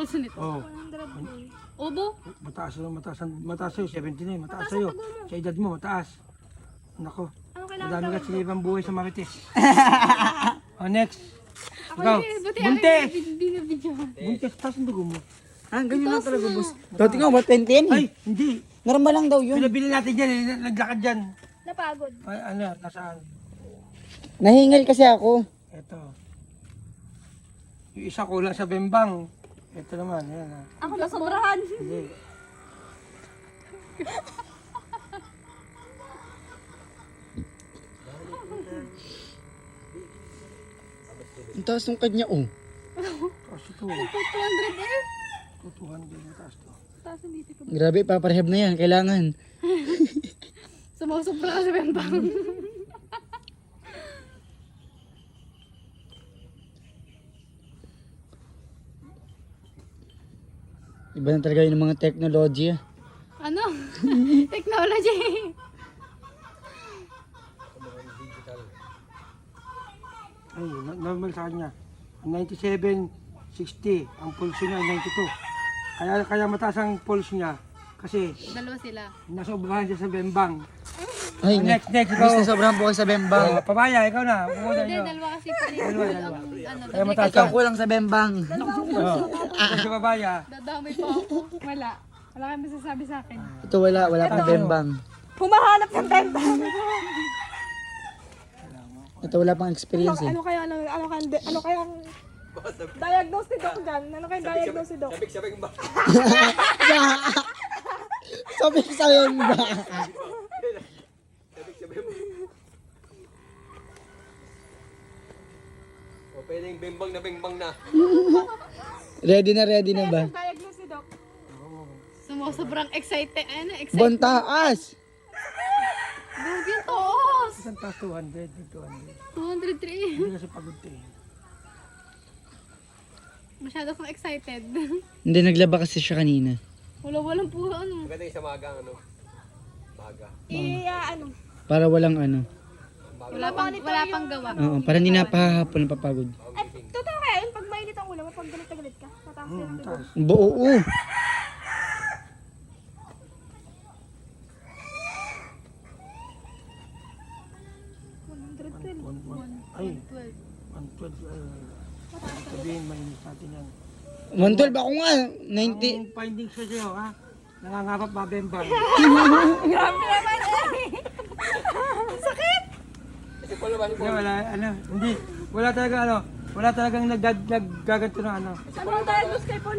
puso nito. Oh. Obo? Mataas sa'yo, 70 na yun. Mataas sa'yo. Sa edad mo, mataas. Nako. Madami ka silibang buhay sa Marites. Oh, next. Ikaw. Buntes! Hindi na video. Buntes, taas ang dugo mo. Ah, ganyan lang talaga, boss. Dati nga, 110 Ay, hindi. Normal lang daw yun. Pinabili natin dyan, naglakad dyan. Napagod. Ay, ano, nasaan? Nahingal kasi ako. Ito. Yung isa kulang sa bembang. Ito naman, yan ha. Ako nasobrahan. Hindi. Ang taas ng kanya, oh. Taas ito. 200 eh. 200 mataas to. Taas ang dito ko. Grabe, paparehab na yan. Kailangan. Sumasobra ka sa bembang. Iba na talaga yung mga technology. Ano? Technology. Ay, normal sa kanya. 97, 60. Ang pulse niya, 92. Kaya mataas ang pulse niya. Kasi Dalawa sila. nasobrahan siya sa bembang. Ay, Next, Gusto ikaw. na sobrang buhay sa bembang. Pabaya, ikaw na. Pumunta Hindi, nyo. dalawa kasi pala. Dalawa. Ano, Kaya mataas Ikaw ka. kulang sa bembang. Sa babaya. dadamay pa ako. Wala. Wala kang masasabi sa akin. Ito wala pang bembang. Humahanap ng benta. Ito wala pang experience eh. Ano kaya ang diagnose ni Doc dyan? Ano kaya diagnose ni Doc? Sabi sa yun ba? O pwedeng bimbang na. Ready na ba? Diagnose ni Doc. Sobrang excited. Ano, excited. Bontaas! Grabe yung toos. Isang taas 200, 200. 203. Hindi kasi pagod to eh. Masyado kong excited. Hindi, naglaba kasi siya kanina. Walang puro ano. Maganda yung sa maga, ano? Maga. Ano? Para walang ano. Wala pang gawa. Oo, para hindi napahapon napapagod. Ay, totoo kaya yun pag mainit ang ulam, pag galit na galit ka, mataas yan. Taas. Buo, oo. Ay, 112. Sabihin, mainis natin yan. 112 ako nga, 90. Ang findings ko sa'yo, ha? Nangangapap mabembang. Grabe naman eh! Sakit! Kasi pala ba Hindi, wala, ano, hindi. Wala talagang ano, wala talagang naggaganto ng ano. Ano ang diagnose kay Paul?